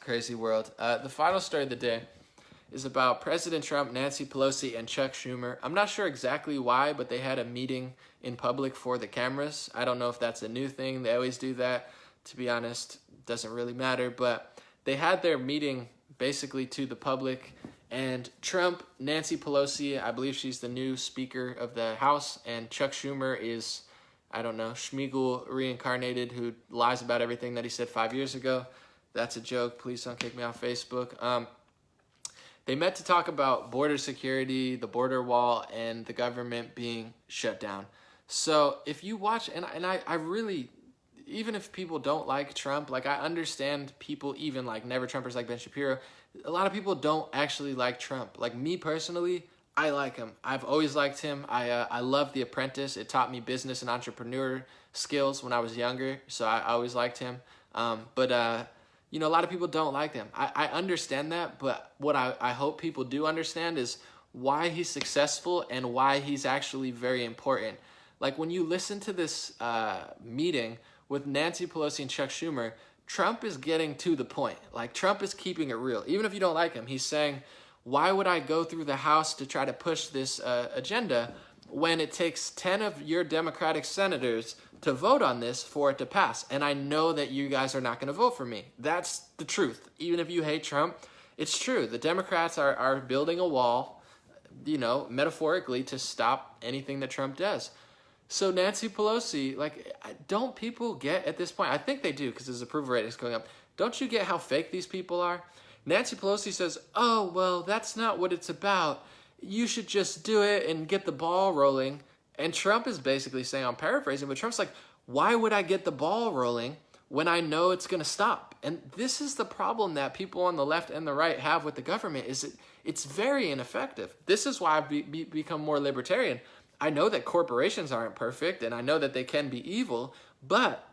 crazy world. The final story of the day is about President Trump, Nancy Pelosi, and Chuck Schumer. I'm not sure exactly why, but they had a meeting in public for the cameras. I don't know if that's a new thing. They always do that. To be honest, doesn't really matter. But they had their meeting basically to the public. And Trump, Nancy Pelosi, I believe she's the new Speaker of the House, and Chuck Schumer is, I don't know, Schmeagol reincarnated, who lies about everything that he said 5 years ago. That's a joke. Please don't kick me off Facebook. They met to talk about border security, the border wall, and the government being shut down. So if you watch, and I really, even if people don't like Trump, like I understand people even like never Trumpers like Ben Shapiro, a lot of people don't actually like Trump. Like me personally, I like him. I've always liked him. I love The Apprentice. It taught me business and entrepreneur skills when I was younger, so I always liked him. You know, a lot of people don't like him. I understand that, but what I hope people do understand is why he's successful and why he's actually very important. Like when you listen to this meeting with Nancy Pelosi and Chuck Schumer, Trump is getting to the point. Like Trump is keeping it real. Even if you don't like him, he's saying, why would I go through the House to try to push this agenda when it takes 10 of your Democratic senators to vote on this for it to pass? And I know that you guys are not going to vote for me. That's the truth. Even if you hate Trump, it's true. The Democrats are building a wall, you know, metaphorically, to stop anything that Trump does. So Nancy Pelosi, like, don't people get at this point? I think they do because his approval rating is going up. Don't you get how fake these people are? Nancy Pelosi says, oh, well, that's not what it's about. You should just do it and get the ball rolling. And Trump is basically saying, I'm paraphrasing, but Trump's like, why would I get the ball rolling when I know it's going to stop? And this is the problem that people on the left and the right have with the government, is it's very ineffective. This is why I've become more libertarian. I know that corporations aren't perfect, and I know that they can be evil, but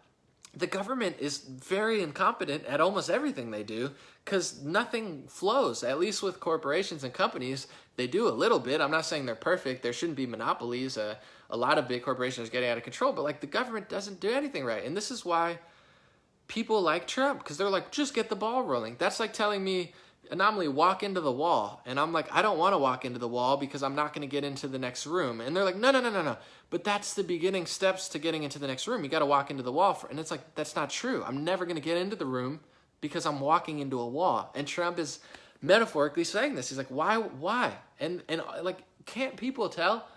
the government is very incompetent at almost everything they do because nothing flows. At least with corporations and companies, they do a little bit. I'm not saying they're perfect. There shouldn't be monopolies. A lot of big corporations are getting out of control, but like the government doesn't do anything right. And this is why people like Trump, because they're like, just get the ball rolling. That's like telling me, anomaly, walk into the wall. And I'm like, I don't want to walk into the wall because I'm not going to get into the next room. And they're like, no. But that's the beginning steps to getting into the next room. You got to walk into the wall. And it's like, that's not true. I'm never going to get into the room because I'm walking into a wall. And Trump is metaphorically saying this. He's like, why? And like, can't people tell?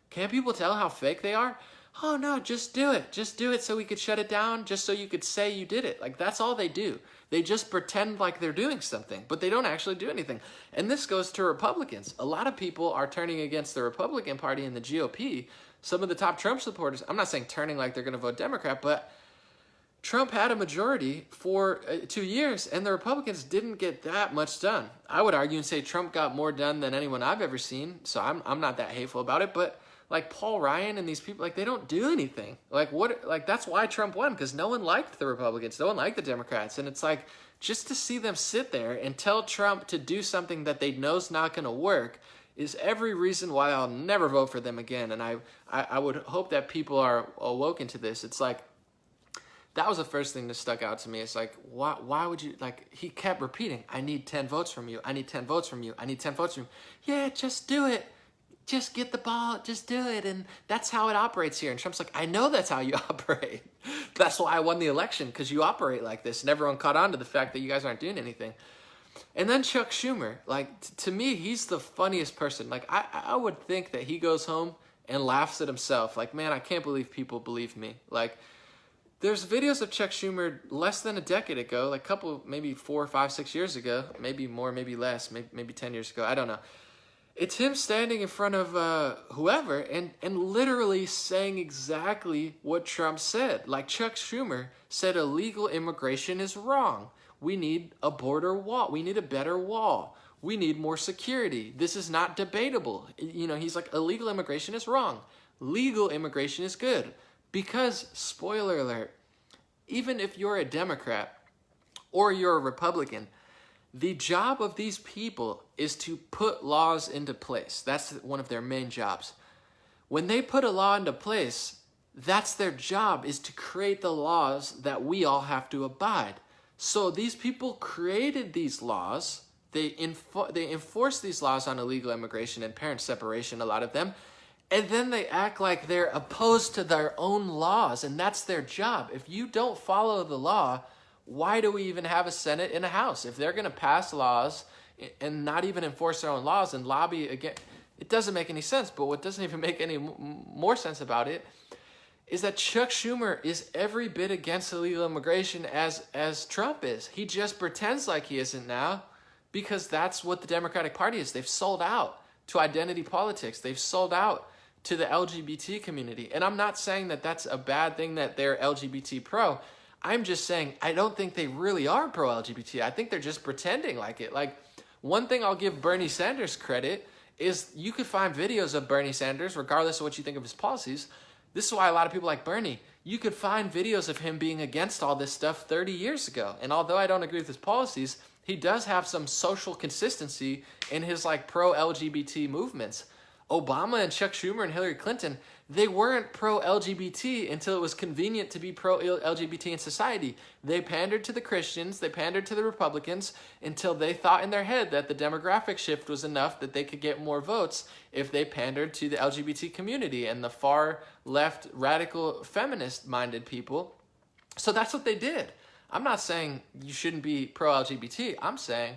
Can't people tell how fake they are? Oh no, just do it. Just do it so we could shut it down, just so you could say you did it. Like, that's all they do. They just pretend like they're doing something, but they don't actually do anything. And this goes to Republicans. A lot of people are turning against the Republican Party and the GOP. Some of the top Trump supporters, I'm not saying turning like they're going to vote Democrat, but Trump had a majority for 2 years, and the Republicans didn't get that much done. I would argue and say Trump got more done than anyone I've ever seen, so I'm not that hateful about it, but like Paul Ryan and these people, like, they don't do anything. Like, what? Like, that's why Trump won, because no one liked the Republicans. No one liked the Democrats. And it's like, just to see them sit there and tell Trump to do something that they know is not going to work is every reason why I'll never vote for them again. And I would hope that people are awoken to this. It's like, that was the first thing that stuck out to me. It's like, why would you, like, he kept repeating, I need 10 votes from you. I need 10 votes from you. I need 10 votes from you. Yeah, just do it. Just get the ball, just do it, and that's how it operates here. And Trump's like, I know that's how you operate. That's why I won the election, because you operate like this. And everyone caught on to the fact that you guys aren't doing anything. And then Chuck Schumer, like, to me, he's the funniest person. Like, I would think that he goes home and laughs at himself. Like, man, I can't believe people believe me. Like, there's videos of Chuck Schumer less than a decade ago, like a couple, maybe 4, 5, 6 years ago, maybe more, maybe less, maybe 10 years ago, I don't know. It's him standing in front of whoever and literally saying exactly what Trump said. Like Chuck Schumer said, illegal immigration is wrong. We need a border wall. We need a better wall. We need more security. This is not debatable. You know, he's like, illegal immigration is wrong. Legal immigration is good. Because, spoiler alert, even if you're a Democrat or you're a Republican, the job of these people is to put laws into place. That's one of their main jobs. When they put a law into place, that's their job, is to create the laws that we all have to abide. So these people created these laws. They enforce these laws on illegal immigration and parent separation, a lot of them. And then they act like they're opposed to their own laws, and that's their job. If you don't follow the law, why do we even have a Senate and a House? If they're going to pass laws and not even enforce their own laws and lobby again, it doesn't make any sense. But what doesn't even make any more sense about it is that Chuck Schumer is every bit against illegal immigration as Trump is. He just pretends like he isn't now because that's what the Democratic Party is. They've sold out to identity politics. They've sold out to the LGBT community. And I'm not saying that that's a bad thing that they're LGBT pro. I'm just saying I don't think they really are pro LGBT. I think they're just pretending like it. Like, one thing I'll give Bernie Sanders credit is you could find videos of Bernie Sanders, regardless of what you think of his policies. This is why a lot of people like Bernie. You could find videos of him being against all this stuff 30 years ago. And although I don't agree with his policies, he does have some social consistency in his like pro-LGBT movements. Obama and Chuck Schumer and Hillary Clinton, they weren't pro-LGBT until it was convenient to be pro-LGBT in society. They pandered to the Christians, they pandered to the Republicans until they thought in their head that the demographic shift was enough that they could get more votes if they pandered to the LGBT community and the far left radical feminist-minded people. So that's what they did. I'm not saying you shouldn't be pro-LGBT. I'm saying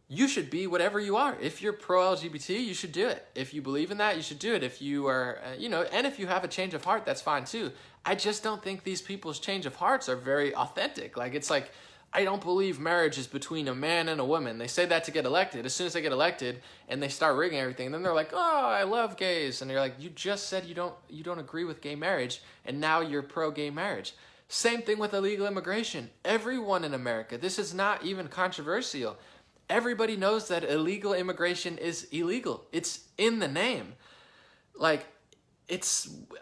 you should be whatever you are. If you're pro-LGBT, you should do it. If you believe in that, you should do it. If you are, and if you have a change of heart, that's fine too. I just don't think these people's change of hearts are very authentic. Like, it's like, I don't believe marriage is between a man and a woman. They say that to get elected. As soon as they get elected and they start rigging everything, then they're like, oh, I love gays. And you're like, you just said you don't agree with gay marriage, and now you're pro-gay marriage. Same thing with illegal immigration. Everyone in America, this is not even controversial. Everybody knows that illegal immigration is illegal. It's in the name. Like,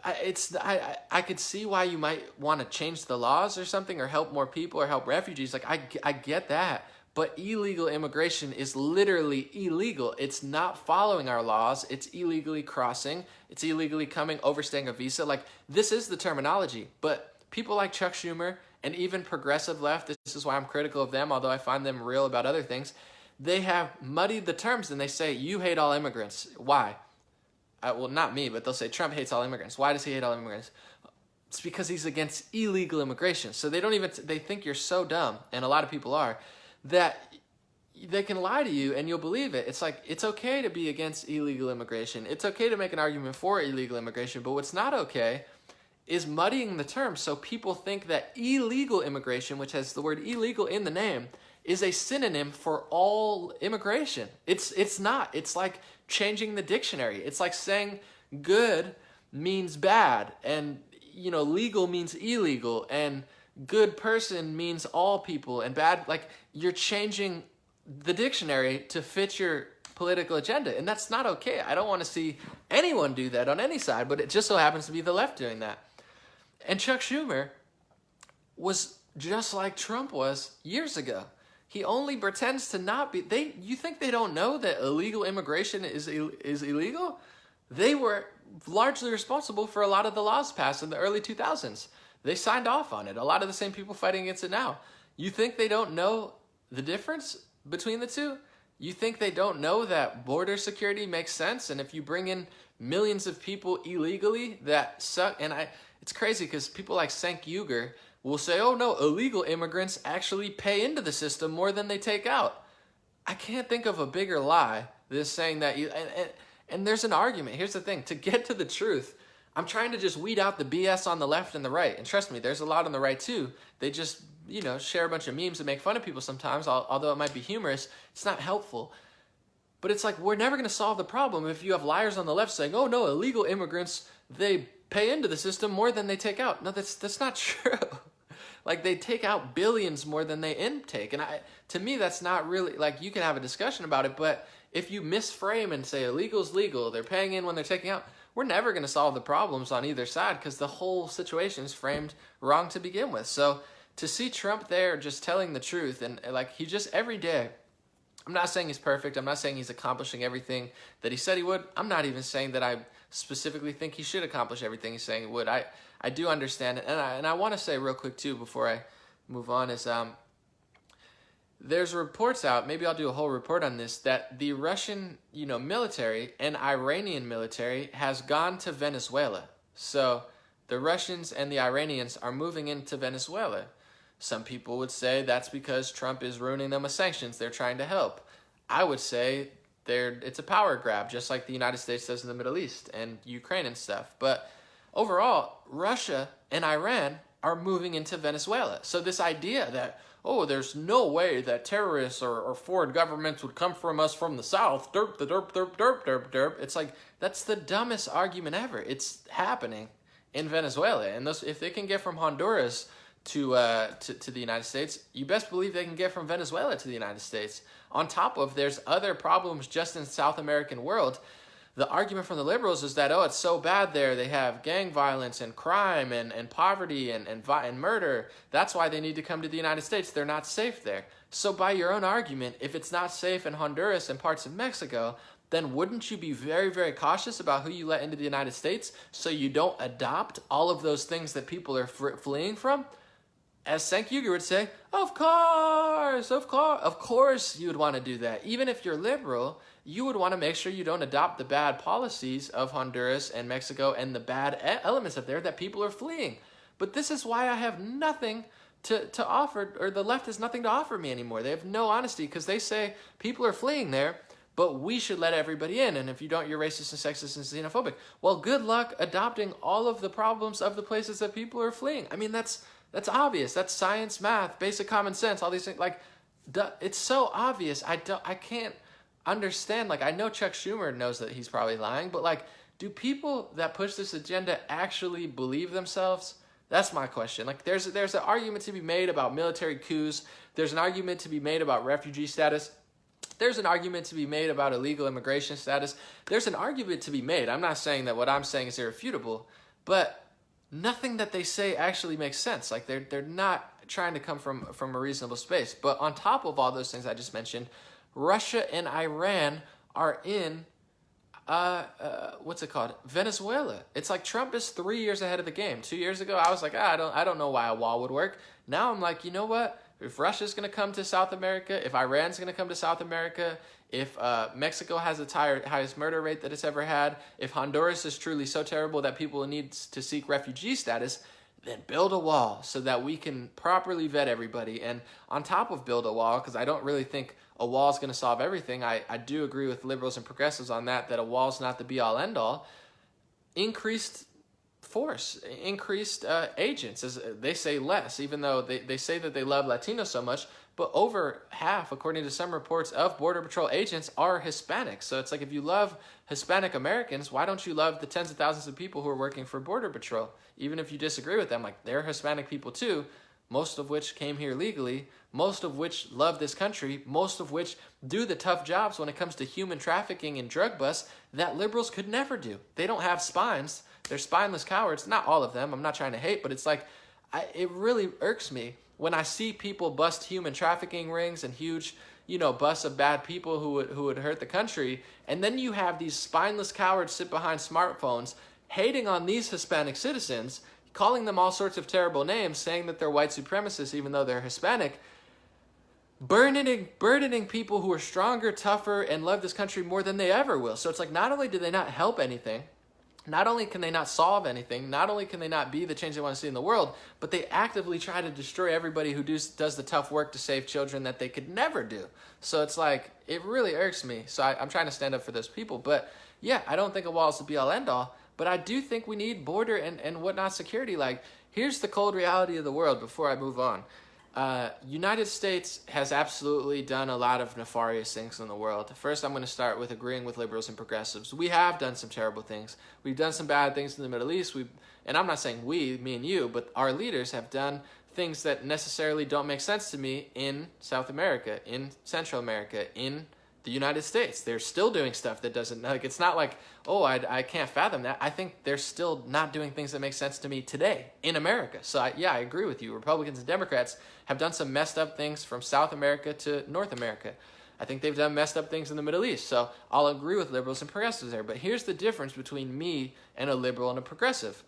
I could see why you might want to change the laws or something, or help more people, or help refugees. Like, I get that. But illegal immigration is literally illegal. It's not following our laws. It's illegally crossing. It's illegally coming, overstaying a visa. Like, this is the terminology. But people like Chuck Schumer and even progressive left, this is why I'm critical of them, although I find them real about other things, they have muddied the terms and they say, you hate all immigrants. Why? Well, not me, but they'll say Trump hates all immigrants. Why does he hate all immigrants? It's because he's against illegal immigration. So they think you're so dumb, and a lot of people are, that they can lie to you and you'll believe it. It's like, it's okay to be against illegal immigration. It's okay to make an argument for illegal immigration, but what's not okay is muddying the terms so people think that illegal immigration, which has the word illegal in the name, is a synonym for all immigration. It's not. It's like changing the dictionary. It's like saying good means bad, and legal means illegal, and good person means all people, and bad, like, you're changing the dictionary to fit your political agenda, and that's not okay. I don't want to see anyone do that on any side, but it just so happens to be the left doing that. And Chuck Schumer was just like Trump was years ago. He only pretends to not be. You think they don't know that illegal immigration is illegal? They were largely responsible for a lot of the laws passed in the early 2000s. They signed off on it. A lot of the same people fighting against it now. You think they don't know the difference between the two? You think they don't know that border security makes sense? And if you bring in millions of people illegally, that suck. And it's crazy because people like Cenk Uygur will say, oh no, illegal immigrants actually pay into the system more than they take out. I can't think of a bigger lie than saying that. And there's an argument. Here's the thing. To get to the truth, I'm trying to just weed out the BS on the left and the right. And trust me, there's a lot on the right too. They just, share a bunch of memes and make fun of people sometimes, although it might be humorous. It's not helpful. But it's like, we're never going to solve the problem if you have liars on the left saying, oh no, illegal immigrants, they pay into the system more than they take out. No, that's not true. Like, they take out billions more than they intake. And to me, that's not really, like, you can have a discussion about it, but if you misframe and say illegal's legal, they're paying in when they're taking out, we're never going to solve the problems on either side because the whole situation is framed wrong to begin with. So to see Trump there just telling the truth, and like, he just every day, I'm not saying he's perfect. I'm not saying he's accomplishing everything that he said he would. I'm not even saying that I specifically think he should accomplish everything he's saying he would. I do understand it. And I want to say real quick too, before I move on, is there's reports out, maybe I'll do a whole report on this, that the Russian, military and Iranian military has gone to Venezuela. So the Russians and the Iranians are moving into Venezuela. Some people would say that's because Trump is ruining them with sanctions. They're trying to help. I would say it's a power grab, just like the United States does in the Middle East and Ukraine and stuff. But overall, Russia and Iran are moving into Venezuela. So this idea that, there's no way that terrorists or foreign governments would come from us from the south, derp, the derp, derp, derp, derp, derp. It's like, that's the dumbest argument ever. It's happening in Venezuela. And if they can get from Honduras to the United States, you best believe they can get from Venezuela to the United States. On top of, there's other problems just in the South American world. The argument from the liberals is that, it's so bad there. They have gang violence and crime and poverty and murder. That's why they need to come to the United States. They're not safe there. So by your own argument, if it's not safe in Honduras and parts of Mexico, then wouldn't you be very, very cautious about who you let into the United States so you don't adopt all of those things that people are fleeing from? As Cenk Uygur would say, of course you would want to do that. Even if you're liberal, you would want to make sure you don't adopt the bad policies of Honduras and Mexico and the bad elements of there that people are fleeing. But this is why I have nothing to offer, or the left has nothing to offer me anymore. They have no honesty because they say people are fleeing there, but we should let everybody in. And if you don't, you're racist and sexist and xenophobic. Well, good luck adopting all of the problems of the places that people are fleeing. I mean, that's obvious. That's science, math, basic common sense, all these things. Like, it's so obvious. I can't understand. Like, I know Chuck Schumer knows that he's probably lying, but like, do people that push this agenda actually believe themselves? That's my question. Like, there's an argument to be made about military coups. There's an argument to be made about refugee status. There's an argument to be made about illegal immigration status. There's an argument to be made. I'm not saying that what I'm saying is irrefutable, but nothing that they say actually makes sense. Like, they're not trying to come from a reasonable space. But on top of all those things I just mentioned, Russia and Iran are in Venezuela. It's like Trump is 3 years ahead of the game. 2 years ago, I was like, I don't know why a wall would work. Now I'm like, you know what? If Russia's going to come to South America, if Iran's going to come to South America, if Mexico has the highest murder rate that it's ever had, if Honduras is truly so terrible that people need to seek refugee status, then build a wall so that we can properly vet everybody. And on top of build a wall, because I don't really think a wall is going to solve everything, I do agree with liberals and progressives on that a wall is not the be-all, end-all. Increased force, increased agents, as they say less, even though they say that they love Latinos so much, but over half, according to some reports, of Border Patrol agents are Hispanic. So it's like, if you love Hispanic Americans, why don't you love the tens of thousands of people who are working for Border Patrol? Even if you disagree with them, like, they're Hispanic people too, most of which came here legally, most of which love this country, most of which do the tough jobs when it comes to human trafficking and drug busts that liberals could never do. They don't have spines. They're spineless cowards. Not all of them. I'm not trying to hate, but it's like, it really irks me when I see people bust human trafficking rings and huge, busts of bad people who would hurt the country, and then you have these spineless cowards sit behind smartphones hating on these Hispanic citizens, calling them all sorts of terrible names, saying that they're white supremacists even though they're Hispanic, burdening people who are stronger, tougher, and love this country more than they ever will. So it's like, not only do they not help anything, not only can they not solve anything, not only can they not be the change they want to see in the world, but they actively try to destroy everybody who does the tough work to save children that they could never do. So it's like, it really irks me. So I'm trying to stand up for those people. But yeah, I don't think a wall is the be-all, end-all, but I do think we need border and whatnot security. Like, here's the cold reality of the world before I move on. United States has absolutely done a lot of nefarious things in the world. First, I'm going to start with agreeing with liberals and progressives. We have done some terrible things. We've done some bad things in the Middle East. And I'm not saying we, me and you, but our leaders have done things that necessarily don't make sense to me in South America, in Central America, in the United States. They're still doing stuff that doesn't, like, it's not like, I can't fathom that. I think they're still not doing things that make sense to me today in America. So I agree with you. Republicans and Democrats have done some messed up things from South America to North America. I think they've done messed up things in the Middle East. So I'll agree with liberals and progressives there. But here's the difference between me and a liberal and a progressive.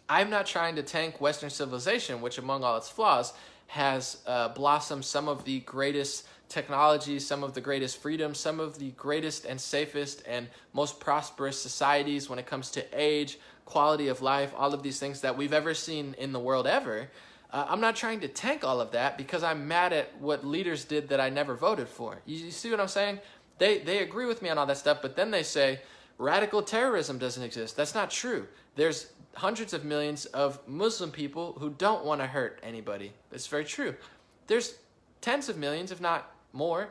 I'm not trying to tank Western civilization, which among all its flaws has blossomed some of the greatest technologies, some of the greatest freedoms, some of the greatest and safest and most prosperous societies when it comes to age, quality of life, all of these things that we've ever seen in the world ever. I'm not trying to tank all of that because I'm mad at what leaders did that I never voted for. You see what I'm saying? They agree with me on all that stuff, but then they say radical terrorism doesn't exist. That's not true. There's hundreds of millions of Muslim people who don't want to hurt anybody. It's very true. There's tens of millions, if not more,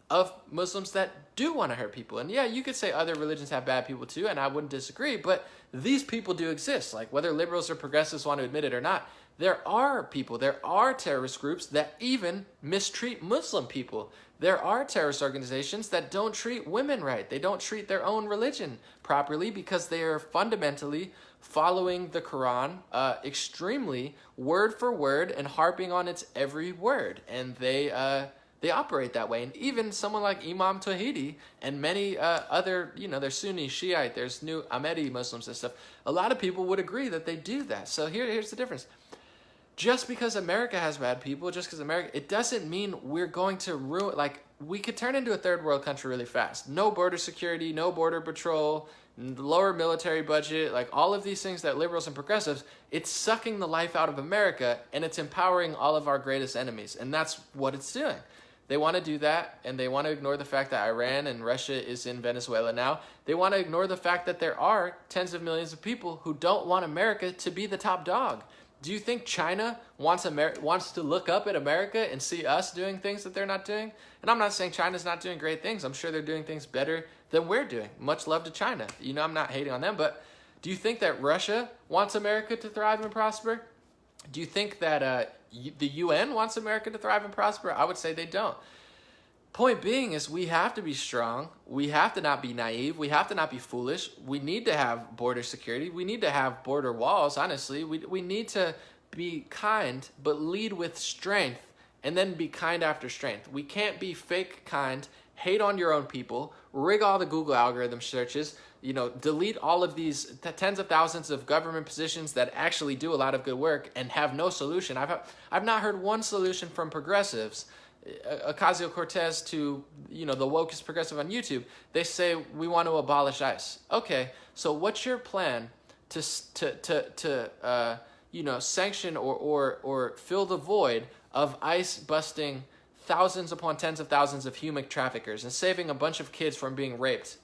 of Muslims that do want to hurt people. And yeah, you could say other religions have bad people too, and I wouldn't disagree, but these people do exist. Like whether liberals or progressives want to admit it or not, there are people, there are terrorist groups that even mistreat Muslim people. There are terrorist organizations that don't treat women right. They don't treat their own religion properly because they are fundamentally following the Quran extremely word for word and harping on its every word. And they operate that way. And even someone like Imam Tawhidi and many other, there's Sunni, Shiite, there's new Ahmadi Muslims and stuff. A lot of people would agree that they do that. So here's the difference. Just because America has bad people, just because it doesn't mean we're going to ruin, like, we could turn into a third world country really fast. No border security, no border patrol, lower military budget, like all of these things that liberals and progressives, it's sucking the life out of America and it's empowering all of our greatest enemies. And that's what it's doing. They want to do that, and they want to ignore the fact that Iran and Russia is in Venezuela now. They want to ignore the fact that there are tens of millions of people who don't want America to be the top dog. Do you think China wants to look up at America and see us doing things that they're not doing? And I'm not saying China's not doing great things. I'm sure they're doing things better than we're doing. Much love to China. I'm not hating on them, but do you think that Russia wants America to thrive and prosper? Do you think that the UN wants America to thrive and prosper? I would say they don't. Point being is we have to be strong. We have to not be naive. We have to not be foolish. We need to have border security. We need to have border walls, honestly. We need to be kind, but lead with strength, and then be kind after strength. We can't be fake kind, hate on your own people, rig all the Google algorithm searches, delete all of these tens of thousands of government positions that actually do a lot of good work and have no solution. I've not heard one solution from progressives, Ocasio-Cortez to, the wokest progressive on YouTube. They say we want to abolish ICE. Okay, so what's your plan to sanction or fill the void of ICE busting thousands upon tens of thousands of human traffickers and saving a bunch of kids from being raped?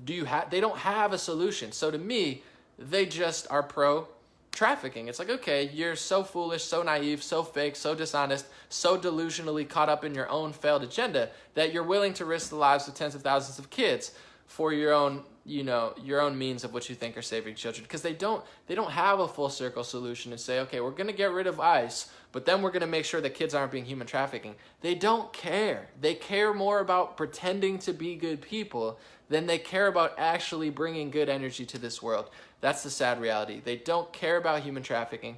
They don't have a solution. So to me, they just are pro trafficking. It's like, okay, you're so foolish, so naive, so fake, so dishonest, so delusionally caught up in your own failed agenda that you're willing to risk the lives of tens of thousands of kids for your own, your own means of what you think are saving children. Because they don't have a full circle solution to say, okay, we're going to get rid of ICE, but then we're going to make sure that kids aren't being human trafficking. They don't care. They care more about pretending to be good people than they care about actually bringing good energy to this world. That's the sad reality. They don't care about human trafficking.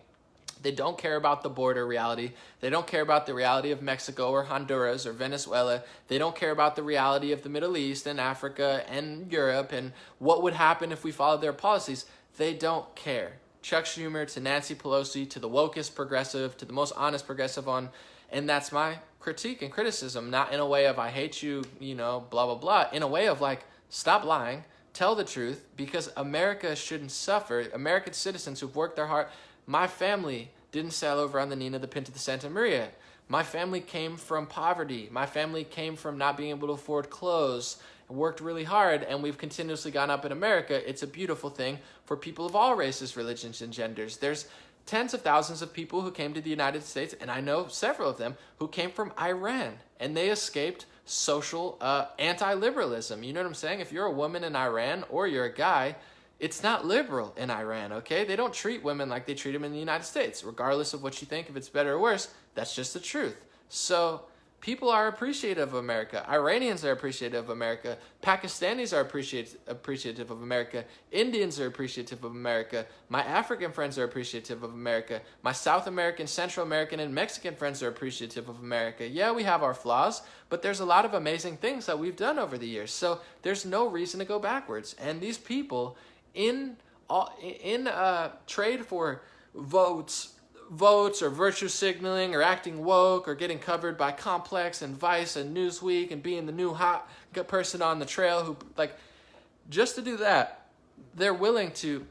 They don't care about the border reality. They don't care about the reality of Mexico or Honduras or Venezuela. They don't care about the reality of the Middle East and Africa and Europe and what would happen if we followed their policies. They don't care. Chuck Schumer to Nancy Pelosi to the wokest progressive to the most honest progressive on, and that's my critique and criticism, not in a way of I hate you, blah, blah, blah, in a way of like, stop lying, tell the truth, because America shouldn't suffer. American citizens who've worked their heart. My family didn't sail over on the Nina, the Pinta, the Santa Maria. My family came from poverty. My family came from not being able to afford clothes, worked really hard, and we've continuously gone up in America. It's a beautiful thing for people of all races, religions, and genders. There's tens of thousands of people who came to the United States, and I know several of them who came from Iran, and they escaped social anti-liberalism. You know what I'm saying? If you're a woman in Iran or you're a guy, it's not liberal in Iran, okay? They don't treat women like they treat them in the United States. Regardless of what you think, if it's better or worse, that's just the truth. So people are appreciative of America. Iranians are appreciative of America. Pakistanis are appreciative of America. Indians are appreciative of America. My African friends are appreciative of America. My South American, Central American, and Mexican friends are appreciative of America. Yeah, we have our flaws, but there's a lot of amazing things that we've done over the years. So there's no reason to go backwards. And these people in trade for votes, votes or virtue signaling or acting woke or getting covered by Complex and Vice and Newsweek and being the new hot person on the trail who, like, just to do that, they're willing to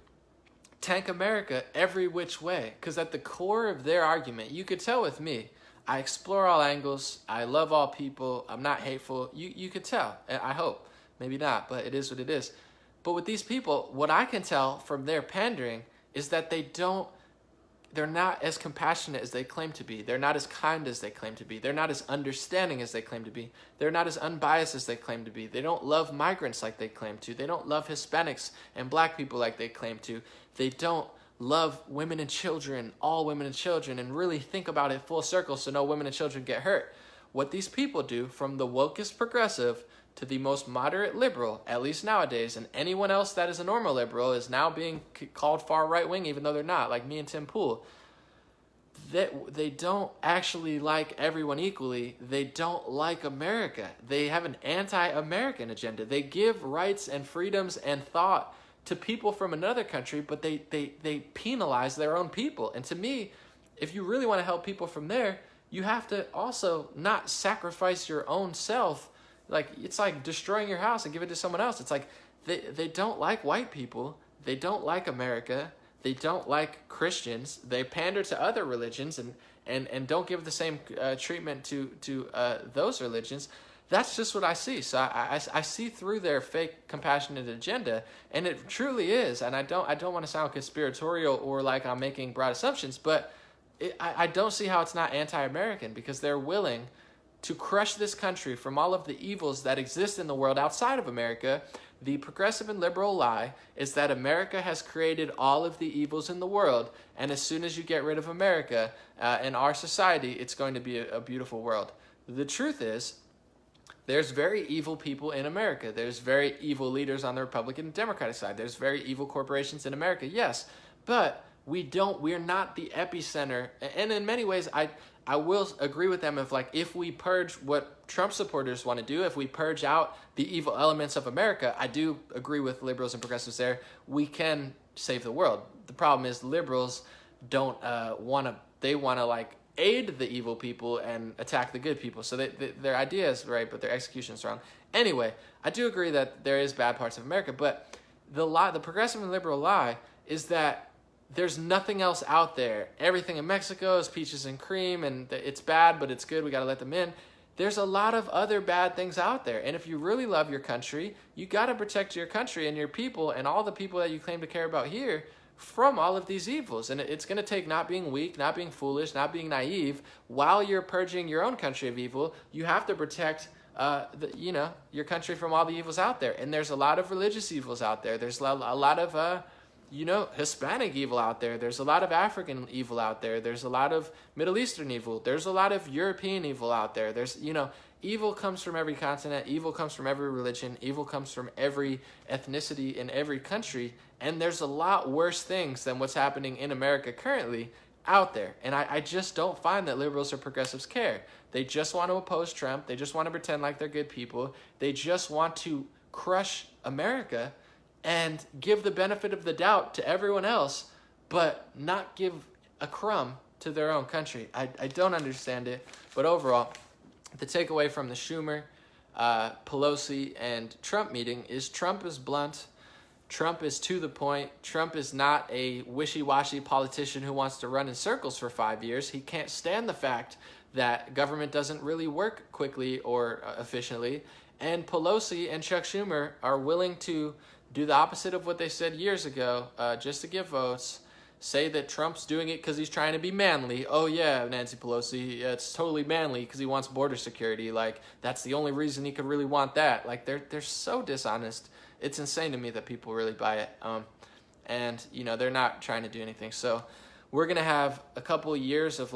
tank America every which way. Because at the core of their argument, you could tell with me, I explore all angles, I love all people, I'm not hateful. You could tell, I hope. Maybe not, but it is what it is. But with these people, what I can tell from their pandering is that they're not as compassionate as they claim to be. They're not as kind as they claim to be. They're not as understanding as they claim to be. They're not as unbiased as they claim to be. They don't love migrants like they claim to. They don't love Hispanics and black people like they claim to. They don't love women and children, all women and children, and really think about it full circle so no women and children get hurt. What these people do, from the wokest progressive to the most moderate liberal, at least nowadays, and anyone else that is a normal liberal is now being called far right-wing, even though they're not, like me and Tim Pool. They don't actually like everyone equally. They don't like America. They have an anti-American agenda. They give rights and freedoms and thought to people from another country, but they penalize their own people. And to me, if you really want to help people from there, you have to also not sacrifice your own self. Like, it's like destroying your house and give it to someone else. It's like they don't like white people. They don't like America. They don't like Christians. They pander to other religions and don't give the same treatment to those religions. That's just what I see. So I see through their fake compassionate agenda, and it truly is. And I don't want to sound conspiratorial or like I'm making broad assumptions, but I don't see how it's not anti-American, because they're willing to crush this country from all of the evils that exist in the world outside of America. The progressive and liberal lie is that America has created all of the evils in the world, and as soon as you get rid of America and our society, it's going to be a beautiful world. The truth is, there's very evil people in America. There's very evil leaders on the Republican and Democratic side. There's very evil corporations in America, yes, but we're not the epicenter. And in many ways, I will agree with them if we purge what Trump supporters want to do, if we purge out the evil elements of America, I do agree with liberals and progressives there, we can save the world. The problem is liberals don't they want to aid the evil people and attack the good people. So their idea is right, but their execution is wrong. Anyway, I do agree that there is bad parts of America, but the progressive and liberal lie is that there's nothing else out there. Everything in Mexico is peaches and cream, and it's bad, but it's good. We got to let them in. There's a lot of other bad things out there. And if you really love your country, you got to protect your country and your people and all the people that you claim to care about here from all of these evils. And it's going to take not being weak, not being foolish, not being naive. While you're purging your own country of evil, you have to protect your country from all the evils out there. And there's a lot of religious evils out there. There's a lot of Hispanic evil out there. There's a lot of African evil out there. There's a lot of Middle Eastern evil. There's a lot of European evil out there. There's, evil comes from every continent. Evil comes from every religion. Evil comes from every ethnicity in every country. And there's a lot worse things than what's happening in America currently out there. And I just don't find that liberals or progressives care. They just want to oppose Trump. They just want to pretend like they're good people. They just want to crush America and give the benefit of the doubt to everyone else, but not give a crumb to their own country. I don't understand it, but overall, the takeaway from the Schumer, Pelosi, and Trump meeting is Trump is blunt, Trump is to the point, Trump is not a wishy-washy politician who wants to run in circles for 5 years. He can't stand the fact that government doesn't really work quickly or efficiently, and Pelosi and Chuck Schumer are willing to do the opposite of what they said years ago, just to get votes, say that Trump's doing it because he's trying to be manly. Oh yeah, Nancy Pelosi, it's totally manly because he wants border security. That's the only reason he could really want that. They're so dishonest. It's insane to me that people really buy it. And they're not trying to do anything. So we're gonna have a couple of years of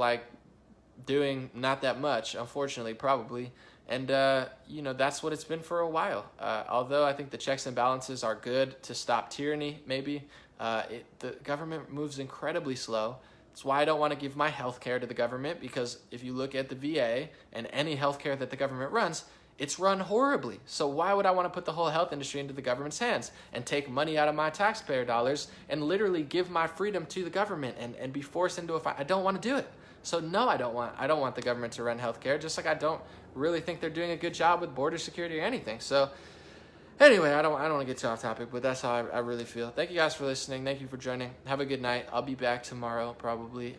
doing not that much, unfortunately, probably. And, that's what it's been for a while. Although I think the checks and balances are good to stop tyranny, maybe, the government moves incredibly slow. That's why I don't want to give my health care to the government, because if you look at the VA and any health care that the government runs, It's run horribly. So why would I want to put the whole health industry into the government's hands and take money out of my taxpayer dollars and literally give my freedom to the government and be forced into a fight? I don't want to do it. So no, I don't want the government to run healthcare, just like I don't really think they're doing a good job with border security or anything. So anyway, I don't want to get too off topic, but that's how I really feel. Thank you guys for listening. Thank you for joining. Have a good night. I'll be back tomorrow probably.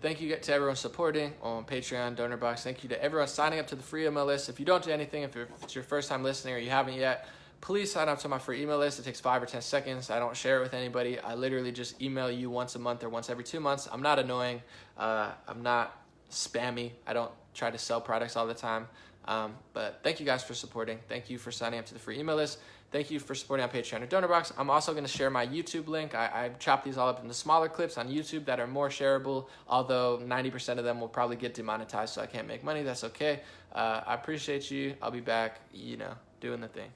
Thank you to everyone supporting on Patreon, Donor Box. Thank you to everyone signing up to the free email list. If you don't do anything, if it's your first time listening or you haven't yet, please sign up to my free email list. It takes 5 or 10 seconds. I don't share it with anybody. I literally just email you once a month or once every 2 months. I'm not annoying. I'm not spammy. I don't try to sell products all the time. But thank you guys for supporting. Thank you for signing up to the free email list. Thank you for supporting on Patreon or Donor Box. I'm also going to share my YouTube link. I chop these all up into smaller clips on YouTube that are more shareable, although 90% of them will probably get demonetized, so I can't make money. That's okay. I appreciate you. I'll be back, doing the thing.